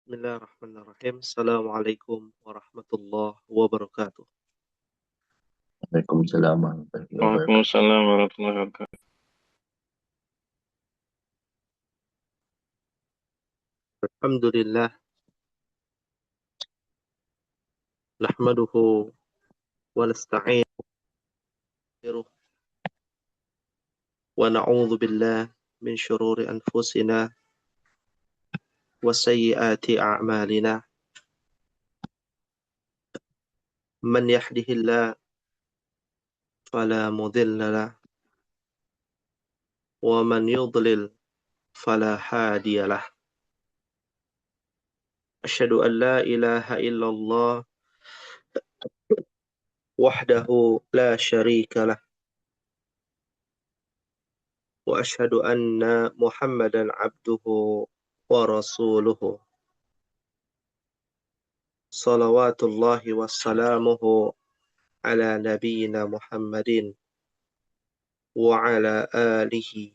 Bismillahirrahmanirrahim. Assalamualaikum warahmatullahi wabarakatuh. Waalaikumsalam warahmatullahi wabarakatuh. Waalaikumsalam warahmatullahi wabarakatuh. Alhamdulillah, nahmaduhu wa nasta'inuhu wa na'udzu billah min syururi anfusina wa sayyiati a'malina. Man yahdihillah fala mudilla lah wa man yudlil fala hadiya lah. Asyhadu an la ilaha illallah wahdahu la syarika lah wa asyhadu anna Muhammadan abduhu wa rasuluhu. Salawatullahi wassalamuhu ala nabiyyina Muhammadin wa ala alihi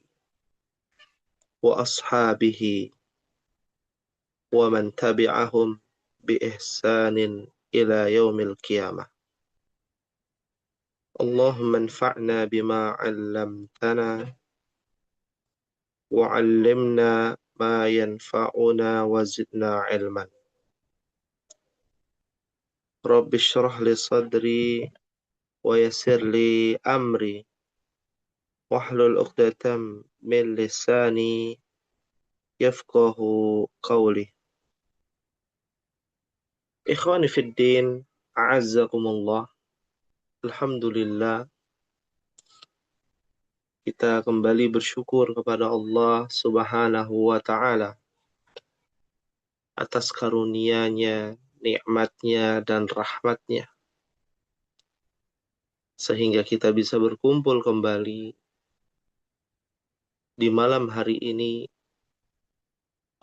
wa ashabihi wa man tabi'ahum bi ihsanin ila yaumil qiyamah. Allahumma anfa'na bima 'allamtana wa 'allimna ma yanfa'una wa zidna 'ilman. Rabbi shrah li sadri wa yassir li amri wahlul 'uqdatam min lisani yafqahu qawli. Ikhwani fid din, a'azzakumullah. Alhamdulillah, kita kembali bersyukur kepada Allah Subhanahu wa taala atas karunia-Nya, nikmat-Nya dan rahmat-Nya, sehingga kita bisa berkumpul kembali di malam hari ini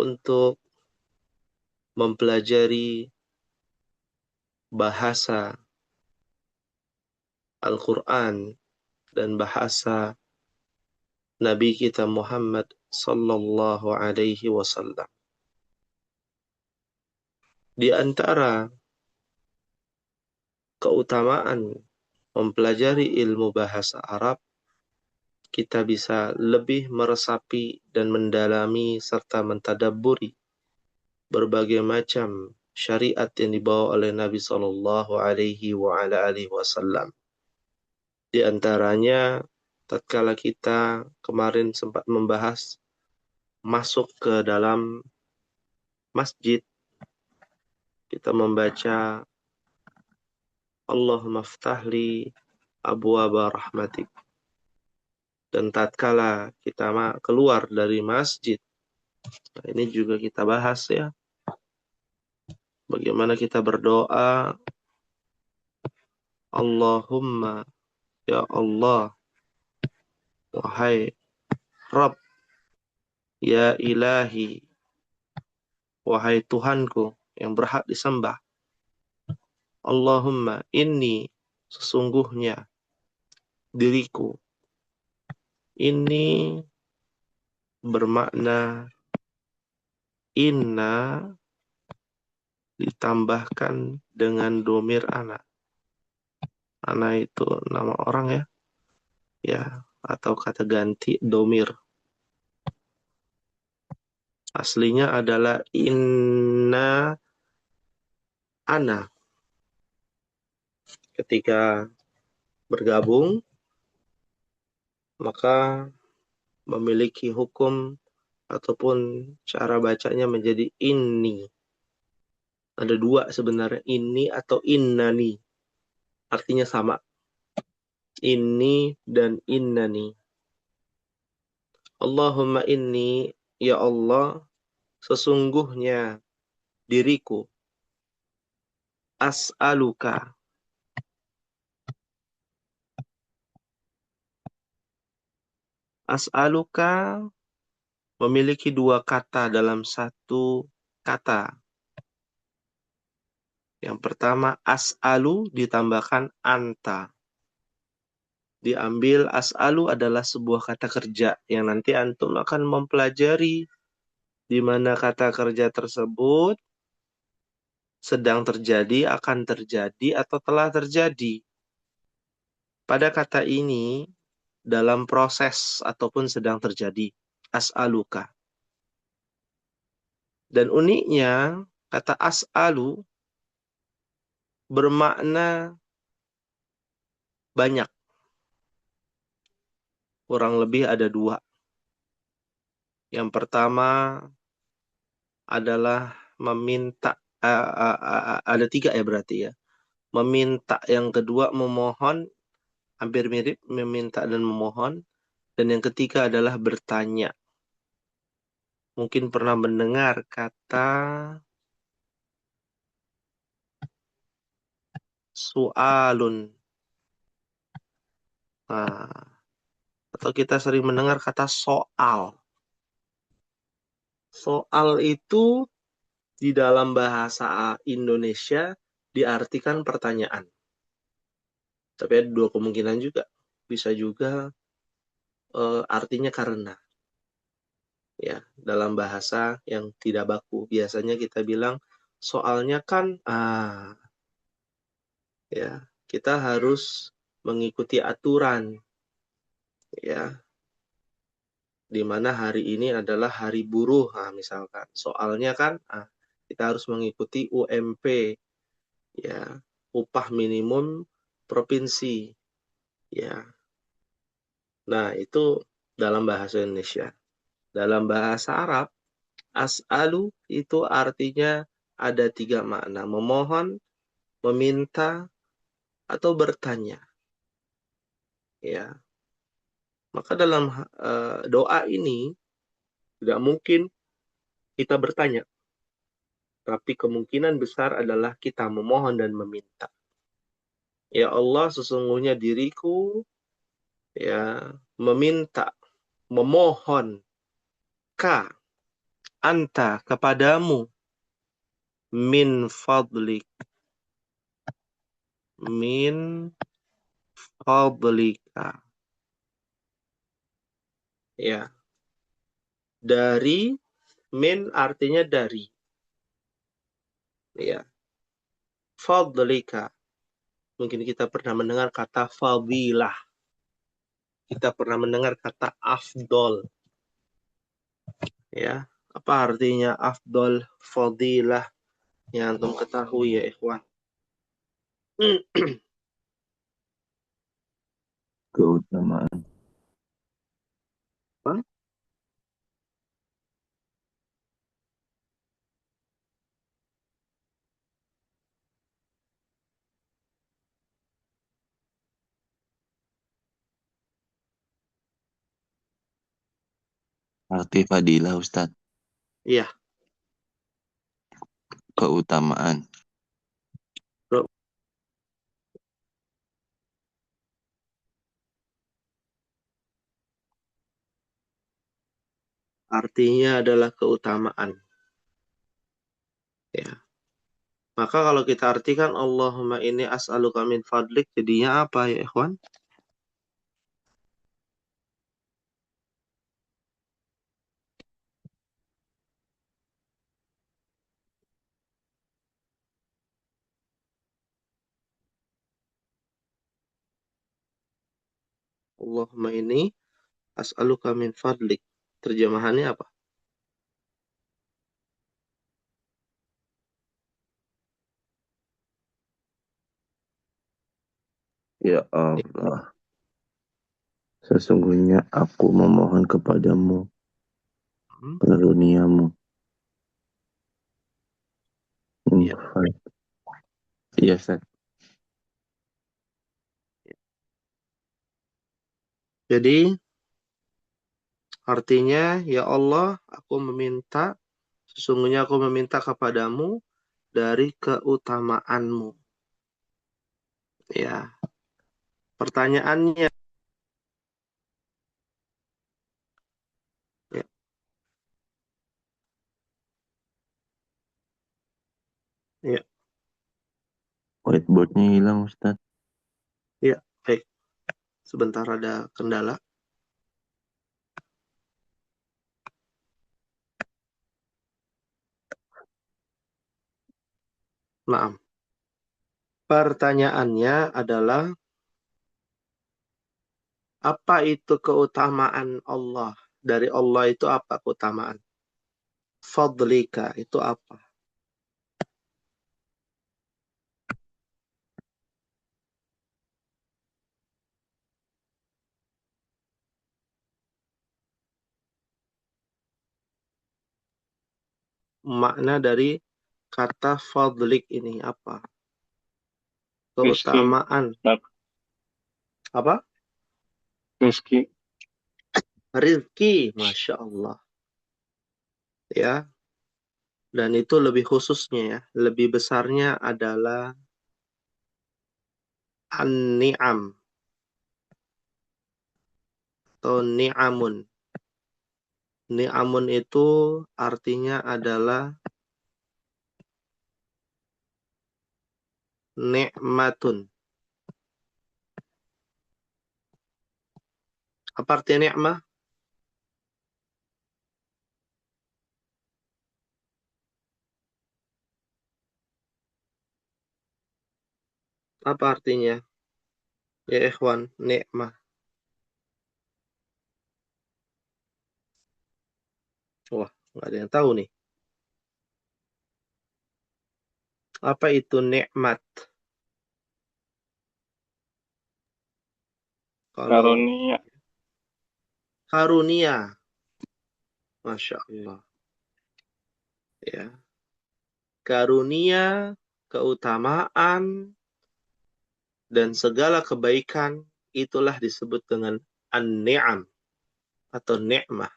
untuk mempelajari bahasa Al-Quran dan bahasa Nabi kita Muhammad sallallahu alaihi wasallam. Di antara keutamaan mempelajari ilmu bahasa Arab, kita bisa lebih meresapi dan mendalami serta mentadabburi berbagai macam syariat yang dibawa oleh Nabi sallallahu alaihi wasallam. Di antaranya, tatkala kita kemarin sempat membahas masuk ke dalam masjid, kita membaca Allahumma ftahli abwaaba rahmatik. Dan tatkala kita keluar dari masjid, ini juga kita bahas ya, bagaimana kita berdoa, Allahumma, ya Allah, wahai Rabb, ya Ilahi, wahai Tuhanku yang berhak disembah. Allahumma inni, sesungguhnya diriku. Ini bermakna inna ditambahkan dengan domir ana. Ana itu nama orang ya. Ya, atau kata ganti domir. Aslinya adalah inna ana. Ketika bergabung, maka memiliki hukum ataupun cara bacanya menjadi inni. Ada dua sebenarnya, inni atau innani. Artinya sama. Inni dan innani. Allahumma inni, ya Allah, sesungguhnya diriku. As'aluka. As'aluka memiliki dua kata dalam satu kata. Yang pertama, as'alu ditambahkan anta. Diambil as'alu adalah sebuah kata kerja yang nanti antum akan mempelajari di mana kata kerja tersebut sedang terjadi, akan terjadi, atau telah terjadi. Pada kata ini, dalam proses ataupun sedang terjadi. As'aluka. Dan uniknya, kata as'alu bermakna banyak. Kurang lebih ada dua. Yang pertama adalah meminta. Ada tiga ya berarti ya. Meminta. Yang kedua memohon. Hampir mirip meminta dan memohon. Dan yang ketiga adalah bertanya. Mungkin pernah mendengar kata su'alun. Nah, atau kita sering mendengar kata soal. Soal itu di dalam bahasa Indonesia diartikan pertanyaan. Tapi ada dua kemungkinan juga. Bisa juga artinya karena. Ya, dalam bahasa yang tidak baku. Biasanya kita bilang soalnya kan ya, kita harus mengikuti aturan ya, di mana hari ini adalah hari buruh, misalkan. Soalnya kan, kita harus mengikuti UMP, ya, upah minimum provinsi, ya. Nah, itu dalam bahasa Indonesia. Dalam bahasa Arab, as'alu itu artinya ada tiga makna, memohon, meminta, atau bertanya, ya. Maka dalam doa ini tidak mungkin kita bertanya, tapi kemungkinan besar adalah kita memohon dan meminta. Ya Allah, sesungguhnya diriku ya meminta, memohon anta kepadamu min fadlik, min fadlika. Ya, dari, min artinya dari. Ya, fadlika. Mungkin kita pernah mendengar kata fadilah. Kita pernah mendengar kata afdol. Ya, apa artinya afdol, fadilah? Yang antum ketahui ya ikhwan. Keutamaan. Apa? Arti fadilah Ustadz. Iya, Keutamaan. bro. Artinya adalah keutamaan. Ya. Maka kalau kita artikan Allahumma inni as'aluka min fadlik, jadinya apa ya ikhwan? Allahumma inni as'aluka min fadlik. Terjemahannya apa? Ya Allah, sesungguhnya aku memohon kepadamu Hmm, karuniamu. iya. Iya, Ustadz. Jadi artinya ya Allah, aku meminta, sesungguhnya aku meminta kepadamu dari keutamaanmu. Ya, pertanyaannya ya, ya, Whiteboardnya hilang Ustadz. ya, baik. Sebentar ada kendala. Naam. Pertanyaannya adalah, apa itu keutamaan Allah? Dari Allah itu apa keutamaan? Fadlika itu apa? Makna dari kata fadlik ini apa? Rizki, Keutamaan. Apa? Rizki, Rizki. Masya Allah. Ya. Dan itu lebih khususnya ya. Lebih besarnya adalah an-ni'am. Atau ni'amun. Ni'amun itu artinya adalah ni'matun. Apa artinya ni'mah? Apa artinya? Ya ikhwan, ni'mah. Wah, nggak ada yang tahu nih. Apa itu nikmat? Kalau karunia, karunia, Masya Allah. Ya. Karunia, keutamaan, dan segala kebaikan, itulah disebut dengan an-ni'am atau ni'mah.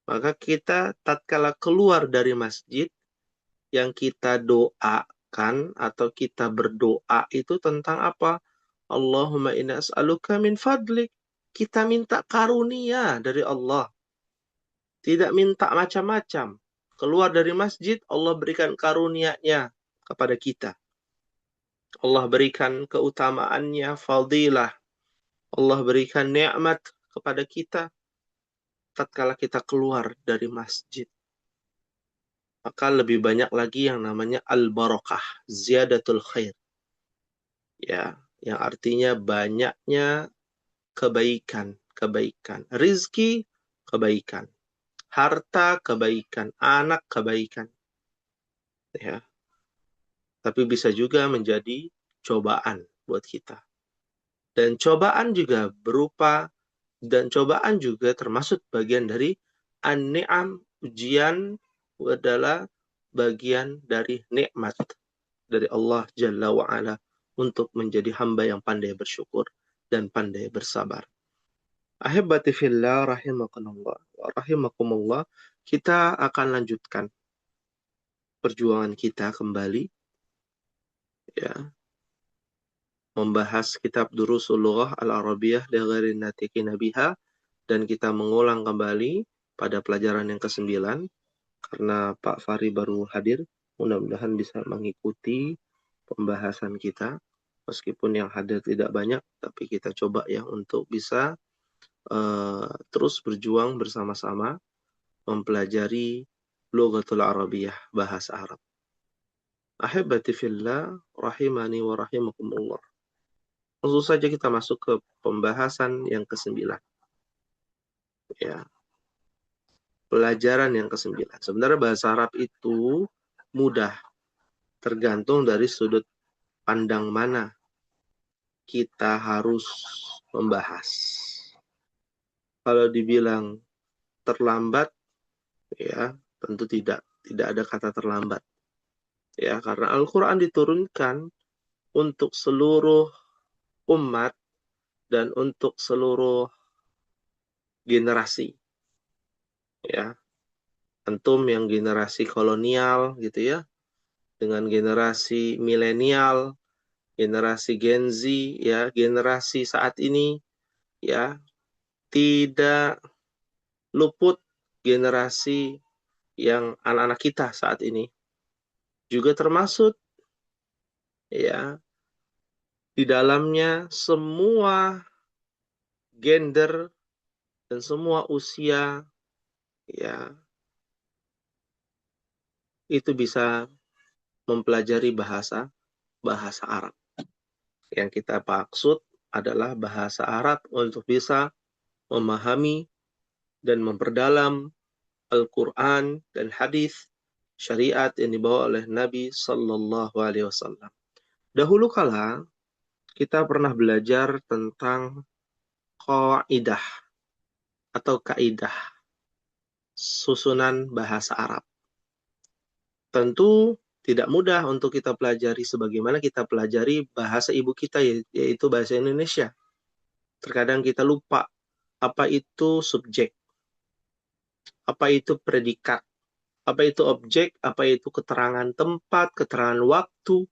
Maka kita tatkala keluar dari masjid, yang kita doakan atau kita berdoa itu tentang apa? Allahumma inna as'aluka min fadlik. Kita minta karunia dari Allah. Tidak minta macam-macam. Keluar dari masjid, Allah berikan karunia-Nya kepada kita. Allah berikan keutamaannya, fadilah. Allah berikan nikmat kepada kita tatkala kita keluar dari masjid. Maka lebih banyak lagi yang namanya al-barakah, ziyadatul khair. Ya, yang artinya banyaknya kebaikan, kebaikan. Rizki, kebaikan. Harta, kebaikan. Anak, kebaikan. Ya, tapi bisa juga menjadi cobaan buat kita. Dan cobaan juga termasuk bagian dari an-ni'am, ujian adalah bagian dari nikmat dari Allah Jalla wa'ala untuk menjadi hamba yang pandai bersyukur dan pandai bersabar. Ahibati fillah rahimakumullah wa rahimakumullah, kita akan lanjutkan perjuangan kita kembali ya, membahas kitab Durusul Lughah Al-Arabiyah li ghairi natiqina biha, dan kita mengulang kembali pada pelajaran yang ke-9 karena Pak Fari baru hadir. Mudah-mudahan bisa mengikuti pembahasan kita meskipun yang hadir tidak banyak, tapi kita coba ya untuk bisa terus berjuang bersama-sama mempelajari Lughatul Arabiyah, bahasa Arab. Ahibati fillah rahimani wa rahimakumullah. Langsung saja kita masuk ke pembahasan yang ke-9. Ya, pelajaran yang ke-9. Sebenarnya bahasa Arab itu mudah, tergantung dari sudut pandang mana kita harus membahas. Kalau dibilang terlambat, ya tentu tidak ada kata terlambat. Ya, karena Al-Quran diturunkan untuk seluruh umat dan untuk seluruh generasi. Ya, antum yang generasi kolonial gitu ya, dengan generasi milenial, generasi Gen Z, ya, generasi saat ini, ya, tidak luput generasi yang anak-anak kita saat ini. Juga termasuk, ya, di dalamnya semua gender dan semua usia, ya, itu bisa mempelajari bahasa Arab. Yang kita maksud adalah bahasa Arab untuk bisa memahami dan memperdalam Al-Quran dan hadis syariat yang dibawa oleh Nabi Sallallahu Alaihi Wasallam. Dahulu kala kita pernah belajar tentang kaidah atau kaidah susunan bahasa Arab. Tentu tidak mudah untuk kita pelajari sebagaimana kita pelajari bahasa ibu kita, yaitu bahasa Indonesia. Terkadang kita lupa apa itu subjek, apa itu predikat, apa itu objek, apa itu keterangan tempat, keterangan waktu.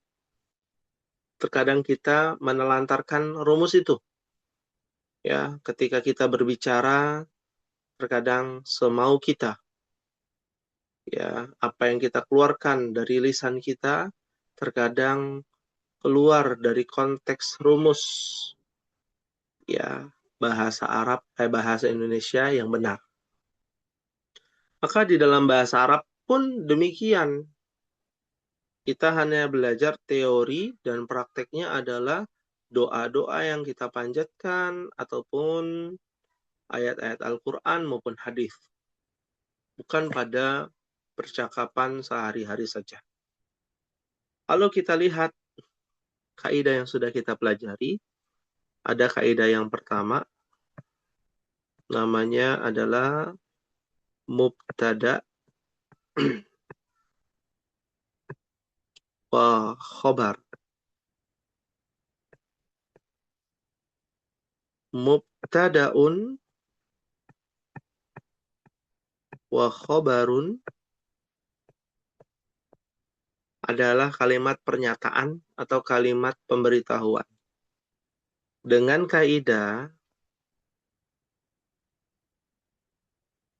Terkadang kita menelantarkan rumus itu. Ya, ketika kita berbicara, terkadang semau kita. Ya, apa yang kita keluarkan dari lisan kita terkadang keluar dari konteks rumus ya bahasa Arab bahasa Indonesia yang benar. Maka di dalam bahasa Arab pun demikian. Kita hanya belajar teori dan prakteknya adalah doa-doa yang kita panjatkan ataupun ayat-ayat Al-Quran maupun hadis. Bukan pada percakapan sehari-hari saja. Kalau kita lihat kaidah yang sudah kita pelajari, ada kaidah yang pertama, namanya adalah mubtada wa khobar. Mubtadaun wa khobarun adalah kalimat pernyataan atau kalimat pemberitahuan. Dengan kaidah,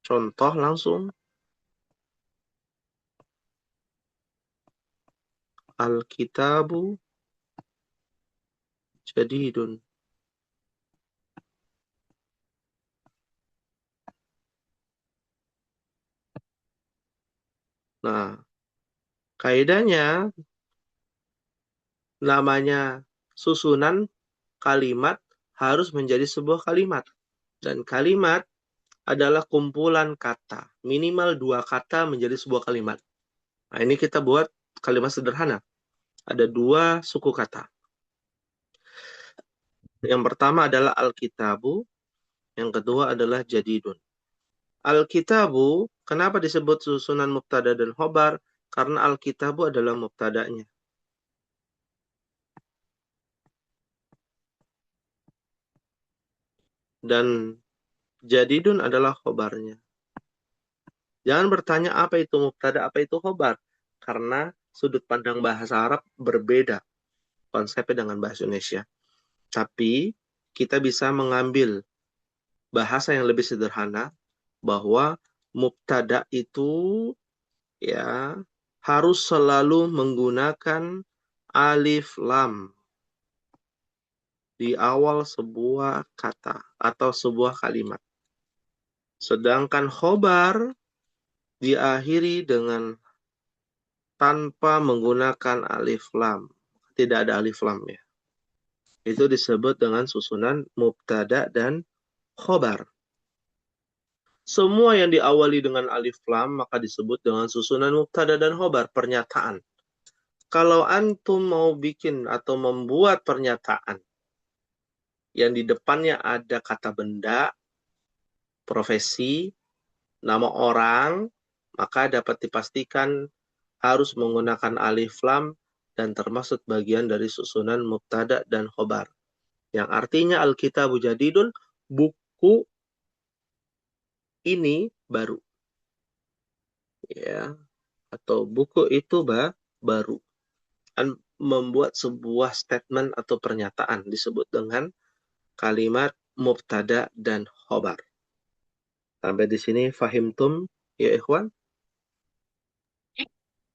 contoh langsung, Al-kitabu jadidun. Nah, kaidahnya namanya susunan kalimat harus menjadi sebuah kalimat. Dan kalimat adalah kumpulan kata. Minimal 2 kata menjadi sebuah kalimat. Nah, ini kita buat kalimat sederhana. Ada 2 suku kata. Yang pertama adalah Al-kitabu, yang kedua adalah jadidun. Al-kitabu, kenapa disebut susunan mubtada dan khobar? Karena Al-kitabu adalah mubtadanya. Dan jadidun adalah khobarnya. Jangan bertanya apa itu mubtada, apa itu khobar. Karena sudut pandang bahasa Arab berbeda konsepnya dengan bahasa Indonesia. Tapi kita bisa mengambil bahasa yang lebih sederhana bahwa mubtada itu ya harus selalu menggunakan alif lam di awal sebuah kata atau sebuah kalimat. Sedangkan khobar diakhiri dengan tanpa menggunakan alif lam. Tidak ada alif lam ya. Itu disebut dengan susunan mubtada dan khobar. Semua yang diawali dengan alif lam maka disebut dengan susunan mubtada dan khobar, pernyataan. Kalau antum mau bikin atau membuat pernyataan yang di depannya ada kata benda, profesi, nama orang, maka dapat dipastikan harus menggunakan alif lam dan termasuk bagian dari susunan mubtada dan khobar. Yang artinya Alkitabu jadidun, buku ini baru. Ya, atau buku itu baru. Dan membuat sebuah statement atau pernyataan disebut dengan kalimat mubtada dan khobar. Sampai di sini fahimtum ya ikhwan?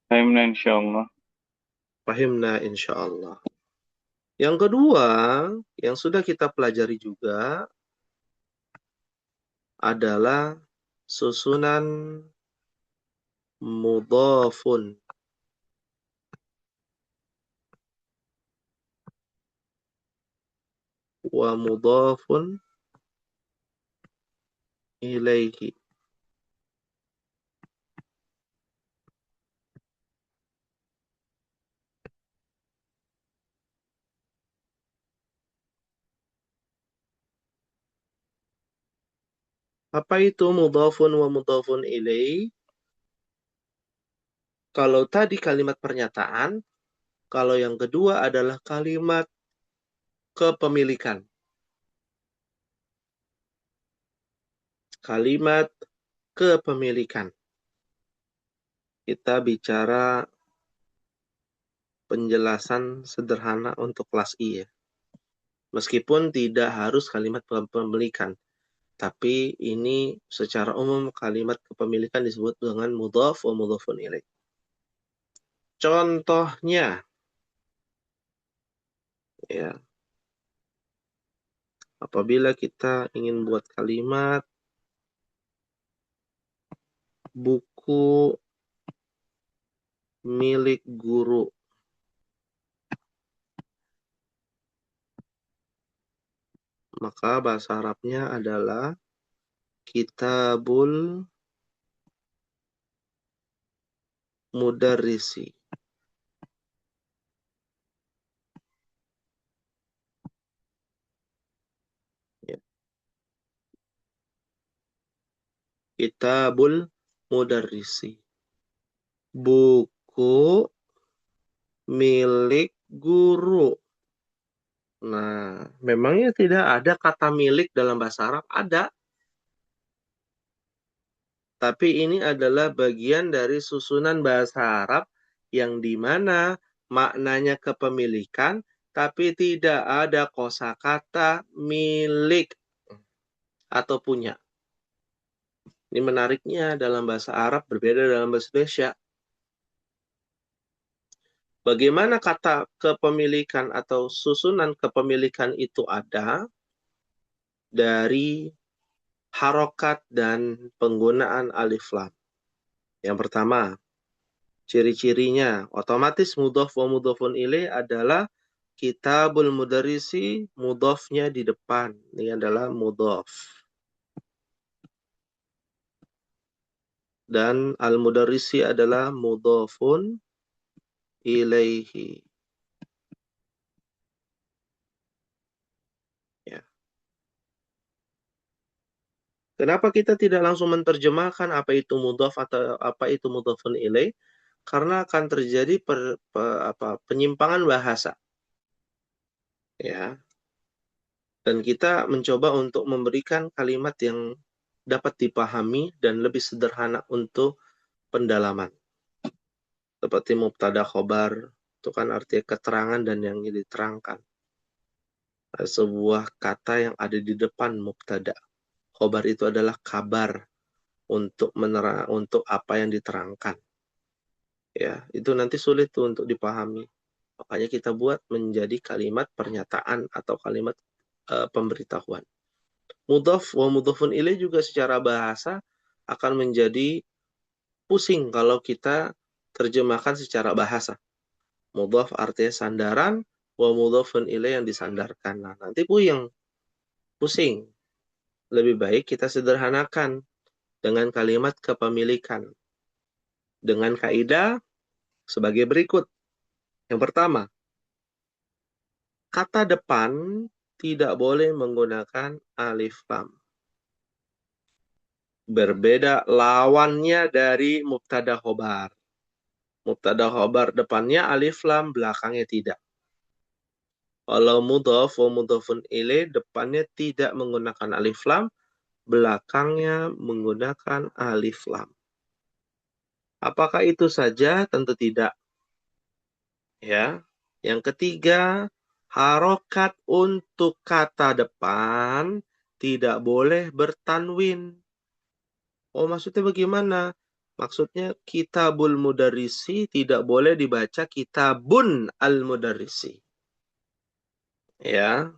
Fahimna insyaallah. Fahimna insyaallah. Yang kedua, yang sudah kita pelajari juga adalah susunan mudhafun wa mudhafun ilaihi. Apa itu mudhafun wa mudhafun ilaihi? Kalau tadi kalimat pernyataan, kalau yang kedua adalah kalimat kepemilikan. Kalimat kepemilikan. Kita bicara penjelasan sederhana untuk kelas I ya. Meskipun tidak harus kalimat kepemilikan. Tapi ini secara umum kalimat kepemilikan disebut dengan mudhaf wa mudhafun ilaih. Contohnya, ya, apabila kita ingin buat kalimat buku milik guru, maka bahasa Arabnya adalah kitabul mudarrisi. Ya. Kitabul mudarrisi. Buku milik guru. Nah, memangnya tidak ada kata milik dalam bahasa Arab? Ada. Tapi ini adalah bagian dari susunan bahasa Arab yang dimana maknanya kepemilikan, tapi tidak ada kosakata milik atau punya. Ini menariknya dalam bahasa Arab berbeda dalam bahasa Indonesia. Bagaimana kata kepemilikan atau susunan kepemilikan itu ada dari harokat dan penggunaan alif lam. Yang pertama, ciri-cirinya otomatis mudhaf wa mudhafun ilaih adalah kitabul mudarrisi, mudhafnya di depan. Ini adalah mudhaf. Dan al-mudarrisi adalah mudhafun ilaihi. Ya. Kenapa kita tidak langsung menerjemahkan apa itu mudhaf atau apa itu mudhafun ilaih? Karena akan terjadi penyimpangan bahasa. Ya. Dan kita mencoba untuk memberikan kalimat yang dapat dipahami dan lebih sederhana untuk pendalaman. Seperti mubtada khobar, itu kan artinya keterangan dan yang diterangkan. Sebuah kata yang ada di depan mubtada. Khobar itu adalah kabar untuk untuk apa yang diterangkan. Ya, itu nanti sulit tuh untuk dipahami. Makanya kita buat menjadi kalimat pernyataan atau kalimat pemberitahuan. Mudhaf wa mudhafun ilaih juga secara bahasa akan menjadi pusing kalau kita terjemahkan secara bahasa. Mudhaf artinya sandaran, wa mudhafun ilaih yang disandarkan. Nah, nanti puyeng, pusing. Lebih baik kita sederhanakan dengan kalimat kepemilikan. Dengan kaidah sebagai berikut. Yang pertama, kata depan tidak boleh menggunakan alif lam. Berbeda lawannya dari mubtada khobar. Mubtada khobar depannya alif lam, belakangnya tidak. Kalau mudhaf wa mudhafun ilaih depannya tidak menggunakan alif lam, belakangnya menggunakan alif lam. Apakah itu saja? Tentu tidak. Ya. Yang ketiga, harokat untuk kata depan tidak boleh bertanwin. Oh, maksudnya bagaimana? Maksudnya kitabul mudarrisi tidak boleh dibaca kitabun al-mudarrisi. Ya.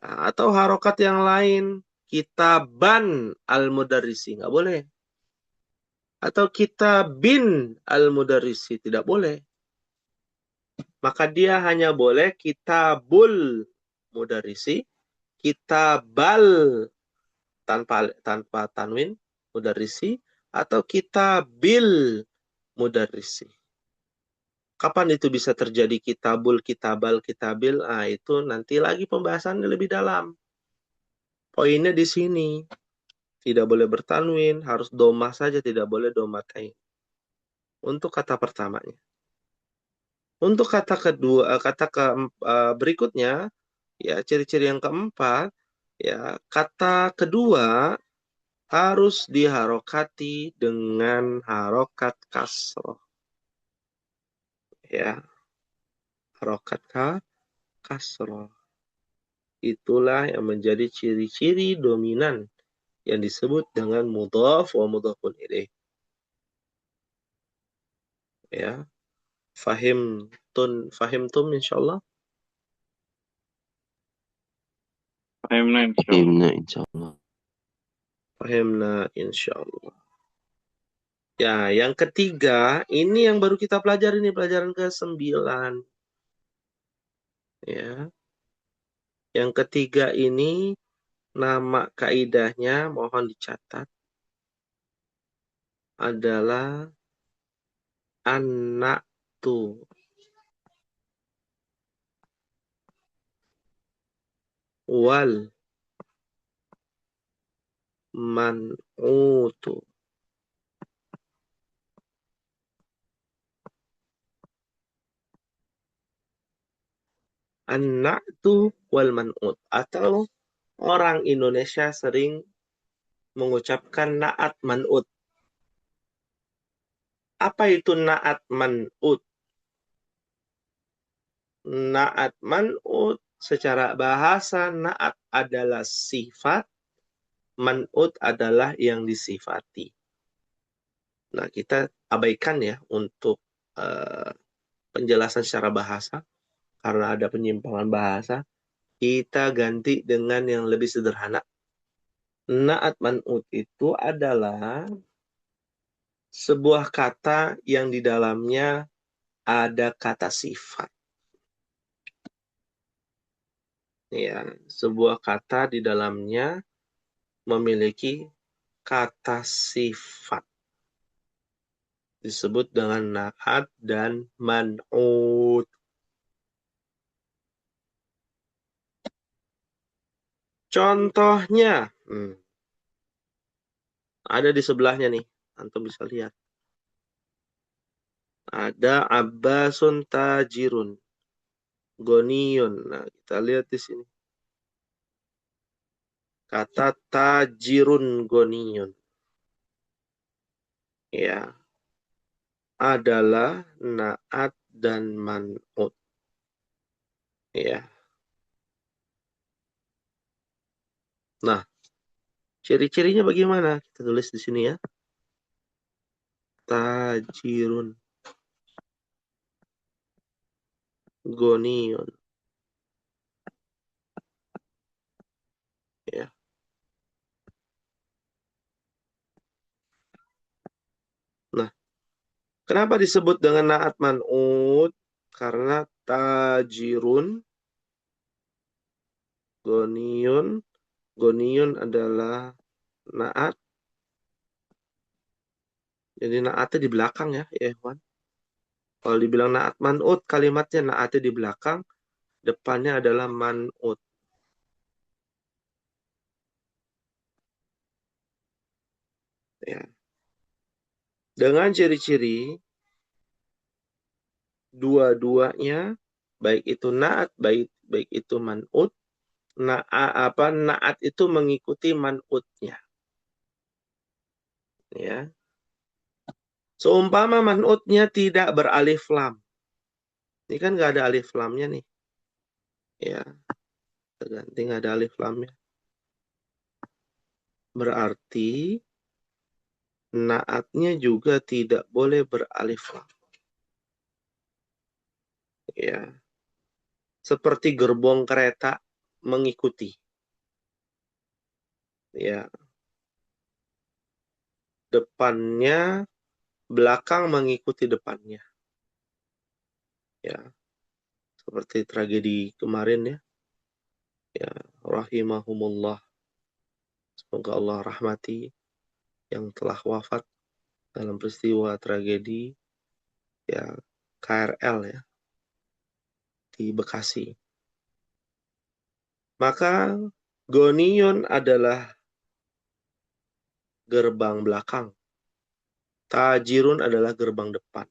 Atau harokat yang lain. Kitaban al-mudarrisi. Nggak boleh. Atau kitabin al-mudarrisi. Tidak boleh. Maka dia hanya boleh kitabul mudarrisi, kitabal tanpa tanwin mudarrisi, atau kitabil mudarrisi. Kapan itu bisa terjadi kitabul, kitabal, kitabil? Ah, itu nanti lagi pembahasannya lebih dalam. Poinnya di sini. Tidak boleh bertanwin, harus domah saja, tidak boleh domatain. Untuk kata pertamanya. Untuk kata kedua, berikutnya, ya ciri-ciri yang keempat, ya kata kedua harus diharokati dengan harokat kasroh. Ya, harokat kasroh. Itulah yang menjadi ciri-ciri dominan yang disebut dengan mudhaf wa mudhafun ilaih. Ya, fahimtum insyaallah. Fahimna insyaallah. Fahimna insyaallah. Fahimna insyaallah. Ya, yang ketiga, ini yang baru kita pelajari, ini pelajaran ke-9. Ya. Yang ketiga ini nama kaidahnya mohon dicatat adalah an-na'tu wal man'utu. An-na'tu wal man'ut, atau orang Indonesia sering mengucapkan na'at man'ut. Apa itu na'at man'ut? Na'at man'ut secara bahasa, na'at adalah sifat, man'ut adalah yang disifati. Nah, kita abaikan ya untuk penjelasan secara bahasa, karena ada penyimpangan bahasa. Kita ganti dengan yang lebih sederhana. Na'at man'ut itu adalah sebuah kata yang di dalamnya ada kata sifat. Ya, sebuah kata di dalamnya memiliki kata sifat. Disebut dengan na'at dan man'ut. Contohnya, ada di sebelahnya nih. Antum bisa lihat. Ada Abbasun tajirun. Goniyun. Nah, kita lihat di sini. Kata tajirun goniyun. Ya. Adalah na'at dan man'ut. Ya. Nah, ciri-cirinya bagaimana? Kita tulis di sini ya. Tajirun goniyun. Ya. Nah, kenapa disebut dengan na'at man'ut? Karena tajirun goniyun. Goniyun adalah na'at. Jadi na'atnya di belakang ya, Ikhwan. Kalau dibilang na'at man'ut, kalimatnya na'atnya di belakang, depannya adalah man'ut. Ya. Dengan ciri-ciri dua-duanya, baik itu na'at, baik itu man'ut, na'at itu mengikuti man'utnya. Ya. Seumpama man'utnya tidak beralif lam. Ini kan nggak ada alif lamnya nih. Ya, terganti nggak ada alif lamnya. Berarti na'atnya juga tidak boleh beralif lam. Ya. Seperti gerbong kereta mengikuti. Ya. Depannya, belakang mengikuti depannya. Ya. Seperti tragedi kemarin ya. Ya, rahimahumullah. Semoga Allah rahmati yang telah wafat dalam peristiwa tragedi ya KRL ya di Bekasi. Maka gonion adalah gerbang belakang. Tajirun adalah gerbang depan.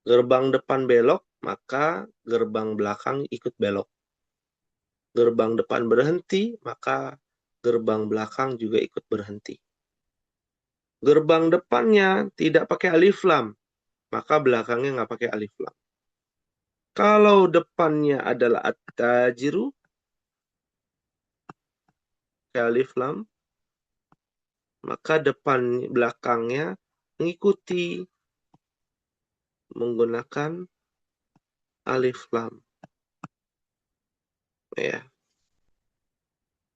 Gerbang depan belok, maka gerbang belakang ikut belok. Gerbang depan berhenti, maka gerbang belakang juga ikut berhenti. Gerbang depannya tidak pakai alif lam, maka belakangnya nggak pakai alif lam. Kalau depannya adalah at-tajiru, pakai alif lam, maka depan belakangnya mengikuti menggunakan alif lam. Ya.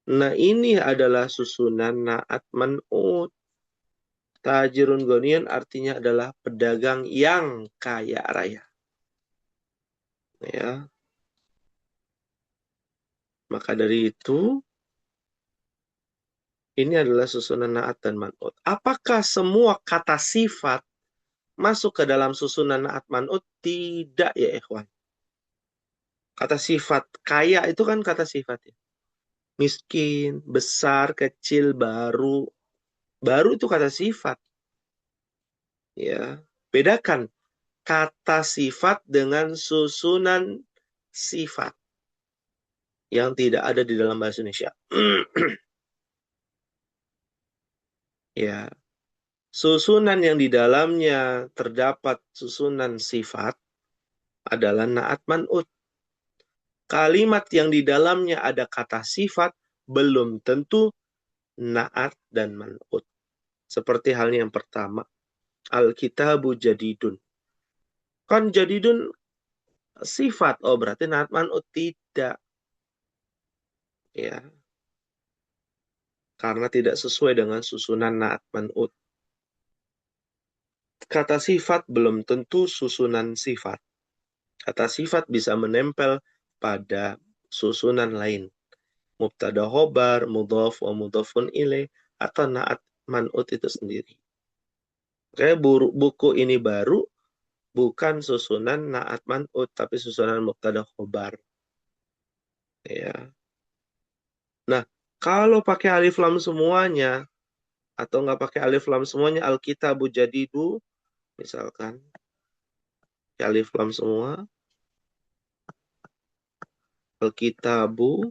Nah, ini adalah susunan naat man'ut. Tajirun gonian artinya adalah pedagang yang kaya raya. Ya. Maka dari itu, ini adalah susunan naat dan man'ut. Apakah semua kata sifat masuk ke dalam susunan naat man'ut? Tidak ya ikhwan. Kata sifat kaya itu kan kata sifat ya. Miskin, besar, kecil, baru. Baru itu kata sifat. Ya. Bedakan kata sifat dengan susunan sifat yang tidak ada di dalam bahasa Indonesia. Ya. Susunan yang di dalamnya terdapat susunan sifat adalah naat man'ut. Kalimat yang di dalamnya ada kata sifat belum tentu naat dan man'ut. Seperti halnya yang pertama, Alkitabu jadidun. Kan jadidun sifat, oh berarti naat man'ut. Tidak. Ya. Karena tidak sesuai dengan susunan naat man'ut. Kata sifat belum tentu susunan sifat. Kata sifat bisa menempel pada susunan lain. Mubtada khobar, mudhaf wa mudhafun ilaih, atau naat man'ut itu sendiri. Kayak buku ini baru bukan susunan naat man'ut, tapi susunan mubtada khobar. Ya. Nah, kalau pakai alif lam semuanya, atau nggak pakai alif lam semuanya, Alkitabu jadidu, misalkan, alif lam semua, Alkitabu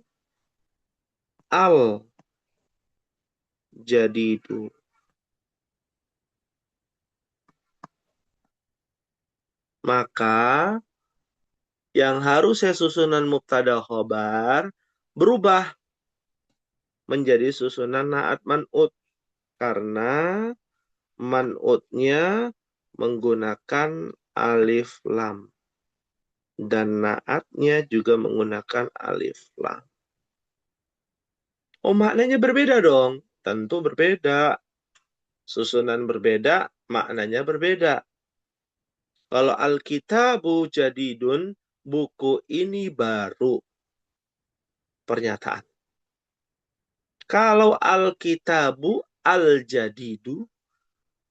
al jadidu. Maka yang harusnya susunan mubtada khobar berubah menjadi susunan naat man'ut. Karena man'utnya menggunakan alif lam. Dan naatnya juga menggunakan alif lam. Oh, maknanya berbeda dong. Tentu berbeda. Susunan berbeda, maknanya berbeda. Kalau Alkitabu jadidun, buku ini baru. Pernyataan. Kalau Alkitabu al-jadidu,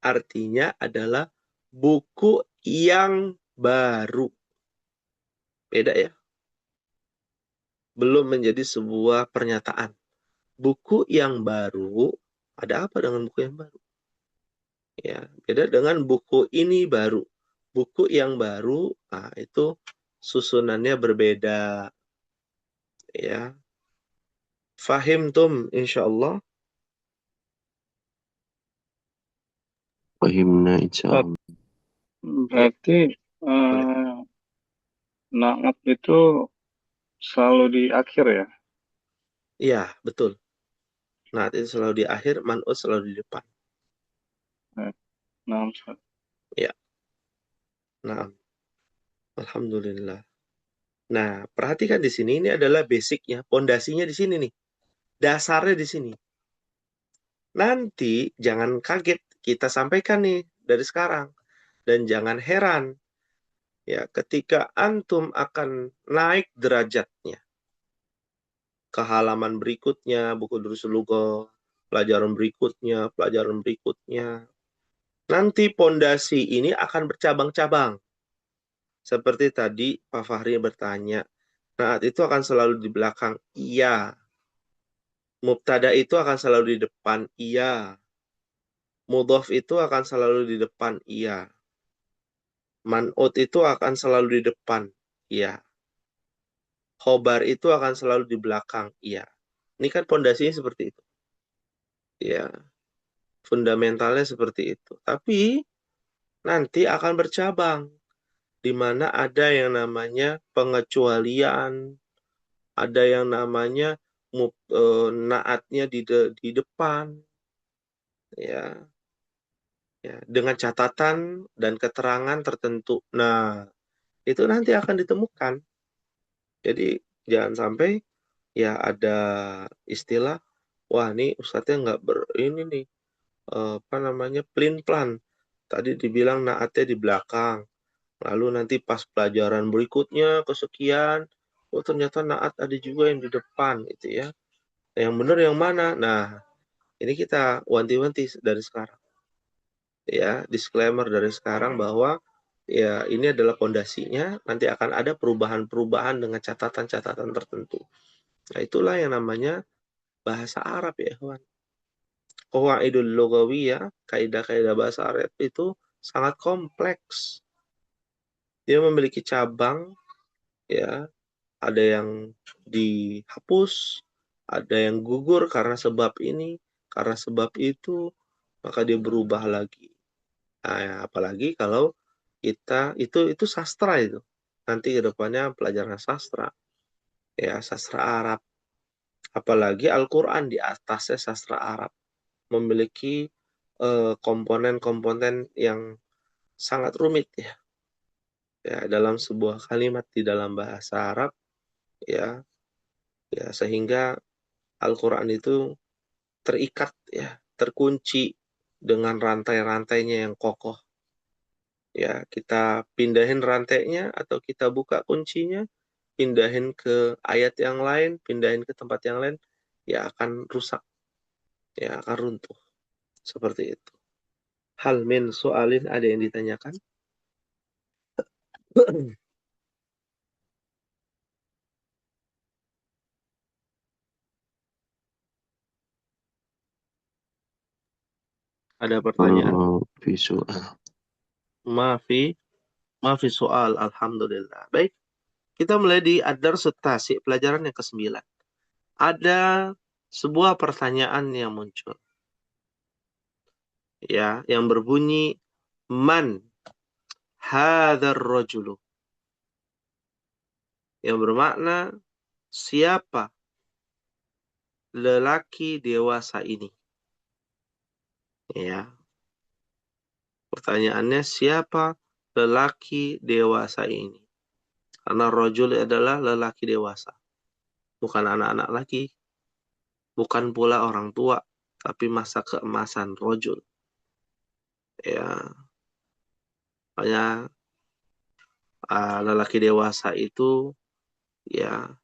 artinya adalah buku yang baru. Beda ya. Belum menjadi sebuah pernyataan. Buku yang baru, ada apa dengan buku yang baru? Ya, beda dengan buku ini baru. Buku yang baru, nah itu susunannya berbeda. Ya. Fahimtum insyaallah. Fahimna insyaallah. Berarti Boleh. naat itu selalu di akhir ya? Iya, betul. Nah, itu selalu di akhir, man'ut selalu di depan. Nah, Ustaz. Ya. Nah, alhamdulillah. Nah, perhatikan di sini, ini adalah basicnya, pondasinya di sini nih. Dasarnya di sini. Nanti jangan kaget, kita sampaikan nih dari sekarang. Dan jangan heran ya ketika antum akan naik derajatnya. ke halaman berikutnya, buku Durusul Lughah, pelajaran berikutnya, nanti pondasi ini akan bercabang-cabang. Seperti tadi Pak Fahri bertanya, naat itu akan selalu di belakang, iya. Mubtada itu akan selalu di depan, iya. Mudhof itu akan selalu di depan, iya. Man'ut itu akan selalu di depan, iya. Khobar itu akan selalu di belakang, iya. Ini kan pondasinya seperti itu. Ya, fundamentalnya seperti itu. Tapi nanti akan bercabang, di mana ada yang namanya pengecualian, ada yang namanya naatnya di depan, ya, ya, dengan catatan dan keterangan tertentu. Nah, itu nanti akan ditemukan. Jadi jangan sampai ya ada istilah, wah ini ustadznya nggak ini nih, apa namanya, plan. Tadi dibilang naatnya di belakang, lalu nanti pas pelajaran berikutnya kesekian, oh ternyata naat ada juga yang di depan, gitu ya. Yang benar yang mana? Nah, ini kita wanti-wanti dari sekarang, ya, disclaimer dari sekarang bahwa ya ini adalah pondasinya, nanti akan ada perubahan-perubahan dengan catatan-catatan tertentu. Nah, itulah yang namanya bahasa Arab ya, kawan. Qawaidul lughawiyah, kaidah-kaidah bahasa Arab itu sangat kompleks. Dia memiliki cabang, ya, ada yang dihapus, ada yang gugur karena sebab ini, karena sebab itu, maka dia berubah lagi. Nah, ya, apalagi kalau kita itu sastra itu. Nanti ke depannya pelajaran sastra, ya, sastra Arab. Apalagi Al-Qur'an di atasnya sastra Arab, memiliki komponen-komponen yang sangat rumit ya. Ya, dalam sebuah kalimat di dalam bahasa Arab, ya, ya, sehingga Al-Qur'an itu terikat ya, terkunci dengan rantai-rantainya yang kokoh. Ya, kita pindahin rantainya atau kita buka kuncinya, pindahin ke ayat yang lain, pindahin ke tempat yang lain, ya akan rusak, ya akan runtuh. Seperti itu. Hal min soalin, ada yang ditanyakan? Ada pertanyaan? visual. Maafi soal, alhamdulillah. Baik, kita mulai di ad-dars tasik, pelajaran yang ke-9. Ada sebuah pertanyaan yang muncul, ya, yang berbunyi man hadzal rajulu, yang bermakna siapa lelaki dewasa ini. Ya, pertanyaannya siapa lelaki dewasa ini? Karena rajul adalah lelaki dewasa, bukan anak-anak lagi, bukan pula orang tua, tapi masa keemasan rajul. Ya, makanya lelaki dewasa itu ya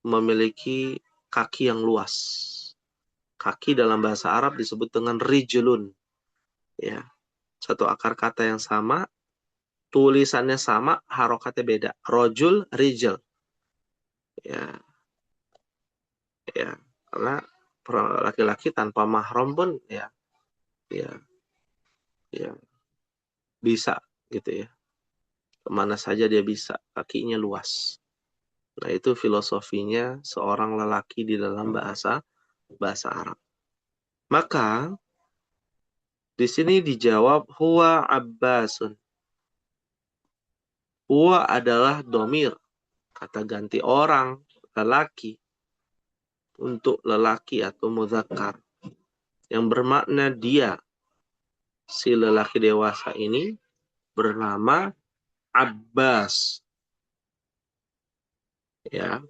memiliki kaki yang luas. Kaki dalam bahasa Arab disebut dengan rijlun. Ya, satu akar kata yang sama, tulisannya sama, harokatnya beda. Rojul, rijl. Ya, ya, karena laki-laki tanpa mahram pun ya, ya, ya bisa gitu ya. Kemana saja dia bisa, kakinya luas. Nah, itu filosofinya seorang lelaki di dalam bahasa Arab. Maka di sini dijawab huwa Abbasun. Huwa adalah domir, kata ganti orang, lelaki, untuk lelaki atau mudzakkar, yang bermakna dia, si lelaki dewasa ini bernama Abbas. Ya,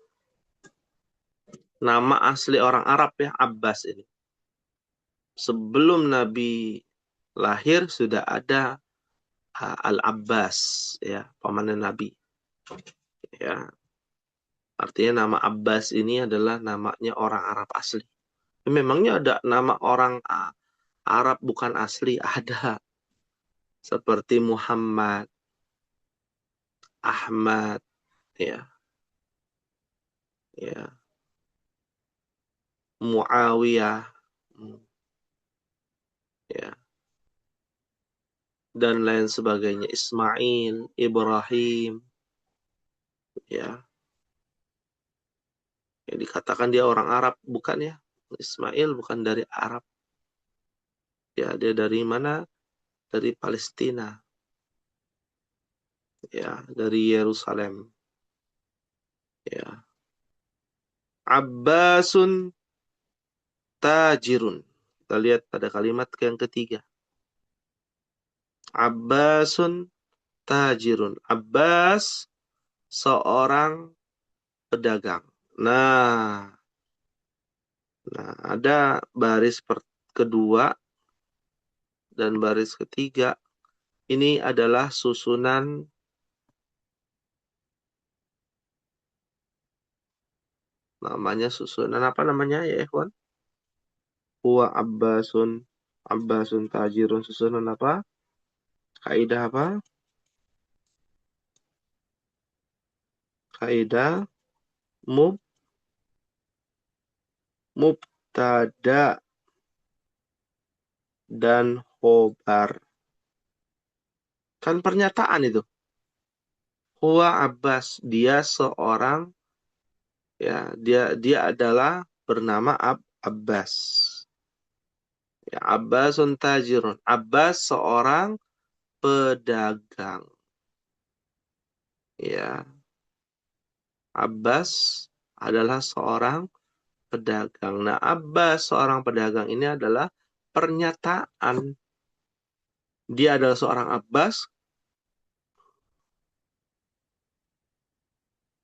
nama asli orang Arab ya, Abbas ini. Sebelum Nabi lahir sudah ada Al-Abbas, ya, pamannya Nabi. Ya. Artinya nama Abbas ini adalah namanya orang Arab asli. Memangnya ada nama orang Arab bukan asli? Ada. Seperti Muhammad, Ahmad, ya, ya, Muawiyah, hmm, ya, dan lain sebagainya. Ismail, Ibrahim, ya. Yang dikatakan dia orang Arab, bukan ya? Ismail bukan dari Arab. Ya, dia dari mana? Dari Palestina. Ya, dari Yerusalem. Ya. Abbasun tajirun. Kita lihat pada kalimat yang ketiga. Abbasun tajirun. Abbas seorang pedagang. Nah, ada baris kedua dan baris ketiga. Ini adalah susunan susunan apa namanya ya, ikhwan? Huwa Abbasun tajirun, susunan apa? Kaidah apa? Kaidah mub mubtada dan khobar. Kan pernyataan itu. Huwa Abbas, dia seorang, ya, dia adalah bernama Abbas. Ya, Abbasun tajirun. Abbas seorang pedagang. Ya, Abbas adalah seorang pedagang. Nah, Abbas seorang pedagang ini adalah pernyataan. Dia adalah seorang Abbas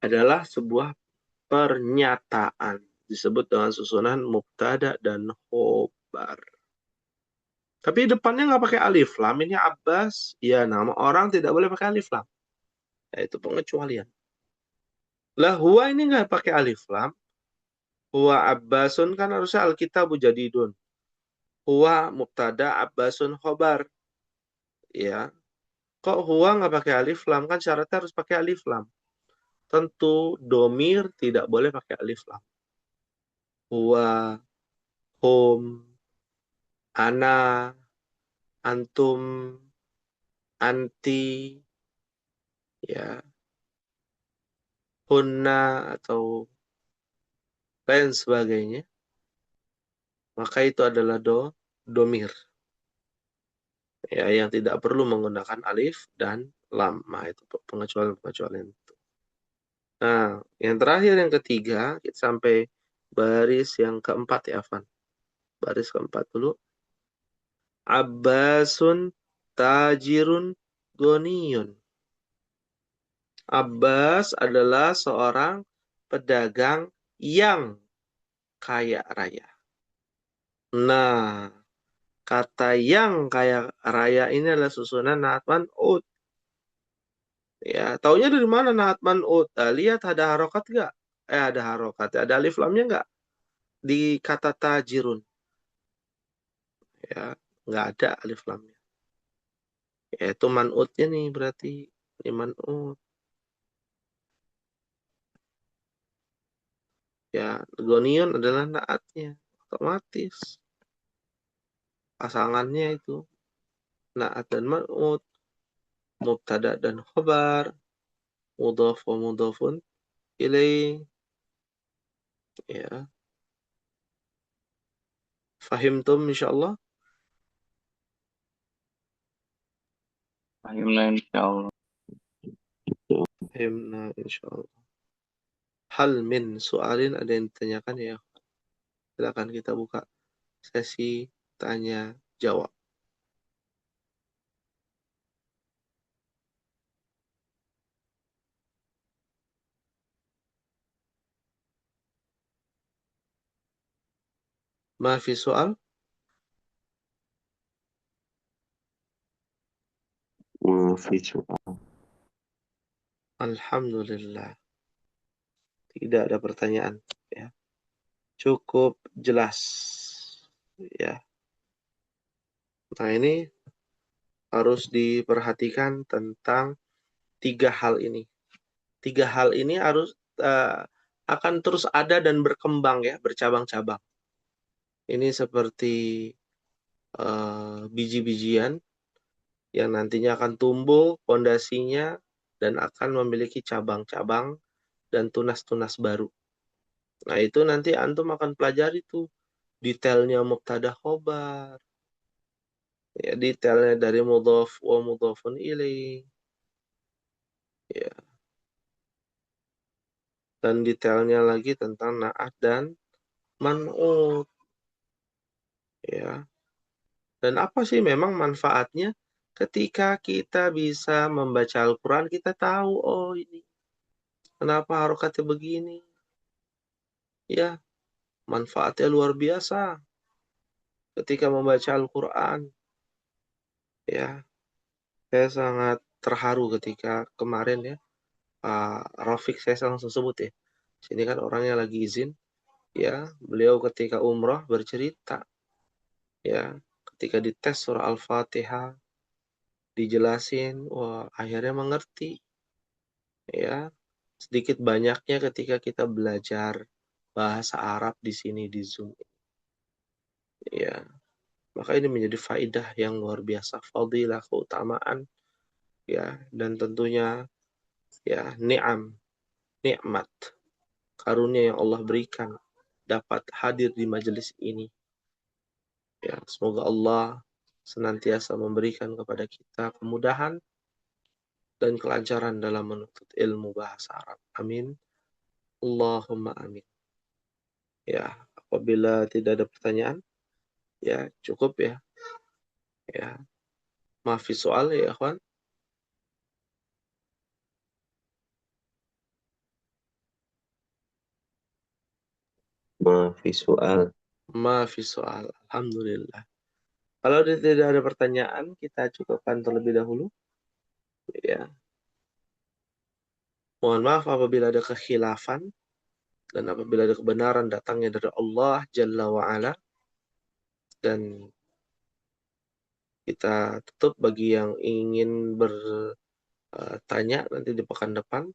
adalah sebuah pernyataan. Disebut dengan susunan mubtada dan khobar. Tapi depannya nggak pakai alif lam. Ini Abbas. Ya, nama orang tidak boleh pakai alif lam. Yaitu pengecualian. Lah, huwa ini nggak pakai alif lam. Huwa Abbasun kan harusnya Alkitabu jadidun. Huwa mubtada Abbasun khobar. Ya. Kok huwa nggak pakai alif lam? Kan syaratnya harus pakai alif lam. Tentu domir tidak boleh pakai alif lam. Huwa, hum, ana, antum, anti, ya, hunna, atau lain sebagainya. Maka itu adalah domir. Ya, yang tidak perlu menggunakan alif dan lam. Nah, itu pengecualian-pengecualian itu. Nah, yang terakhir, yang ketiga, kita sampai baris yang keempat ya, Afan. Baris keempat dulu. Abbasun tajirun goniyun. Abbas adalah seorang pedagang yang kaya raya. Nah, kata yang kaya raya ini adalah susunan naat man'ut. Ya, taunya dari mana naat man'ut? Nah, lihat ada harokat nggak? Ada harokat. Ada alif lamnya nggak? Di kata tajirun. Ya, nggak ada alif lamnya. Ya, itu man'utnya nih berarti. Ini man'ut. Ya, gonion adalah naatnya. Otomatis. Pasangannya itu. Naat dan man'ut. Mubtada dan khobar. Mudhaf wa mudhafun ilaih. Ya. Fahimtum insyaallah? Fahimna insyaallah. Fahimna insyaallah. Hal min soalin, ada yang ditanyakan ya? Silakan kita buka sesi tanya jawab. Maafi soal? وفي سؤال. Alhamdulillah. Tidak ada pertanyaan. Ya. Cukup jelas. Ya. Nah, ini harus diperhatikan tentang 3 hal ini. 3 hal ini harus akan terus ada dan berkembang ya, bercabang-cabang. Ini seperti biji-bijian yang nantinya akan tumbuh pondasinya dan akan memiliki cabang-cabang dan tunas-tunas baru. Nah, itu nanti antum akan pelajari tuh detailnya mubtada khobar. Ya, detailnya dari mudhaf wa mudhafun ilaih. Ya. Dan detailnya lagi tentang na'at dan man'ut. Ya. Dan apa sih memang manfaatnya? Ketika kita bisa membaca Al-Quran, kita tahu, oh ini kenapa harokatnya begini. Ya, manfaatnya luar biasa ketika membaca Al-Quran. Ya, saya sangat terharu ketika kemarin ya, Pak Rafiq saya langsung sebut ya. Sini kan orangnya lagi izin. Ya, beliau ketika umroh bercerita. Ya, ketika dites surah Al-Fatihah, dijelasin, wah akhirnya mengerti. Ya, sedikit banyaknya ketika kita belajar bahasa Arab di sini di Zoom. Ya, maka ini menjadi faidah yang luar biasa, fadilah, keutamaan, ya, dan tentunya ya nikmat, karunia yang Allah berikan dapat hadir di majelis ini. Ya, semoga Allah senantiasa memberikan kepada kita kemudahan dan kelancaran dalam menuntut ilmu bahasa Arab. Amin. Allahumma amin. Ya, apabila tidak ada pertanyaan, ya cukup ya. Ya, maafi soal ya, ikhwan. Maafi soal. Maafi soal. Alhamdulillah. Kalau tidak ada pertanyaan, kita cukupkan terlebih dahulu. Ya. Mohon maaf apabila ada kekhilafan dan apabila ada kebenaran datangnya dari Allah Jalla wa'ala. Dan kita tutup bagi yang ingin bertanya nanti di pekan depan.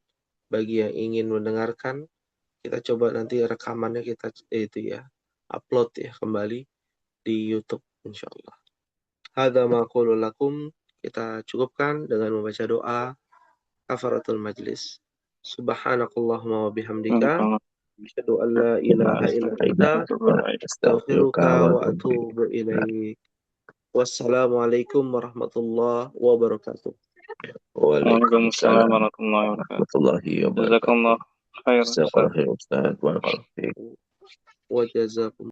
Bagi yang ingin mendengarkan, kita coba nanti rekamannya kita upload ya kembali di YouTube insyaallah. Hadza ma aqulu lakum, kita cukupkan dengan membaca doa kafaratul majlis. Subhanakallahumma wa bihamdika asyhadu an la ilaha illa anta astaghfiruka wa atubu ilaik. Wassalamualaikum warahmatullahi wabarakatuh. Waalaikumsalam warahmatullahi wabarakatuh. warahmatullahi wabarakatuh. Jazakallah khair, Ustaz. Jazakallah khair Ustaz. Barakallahu fiik. Wa jazakum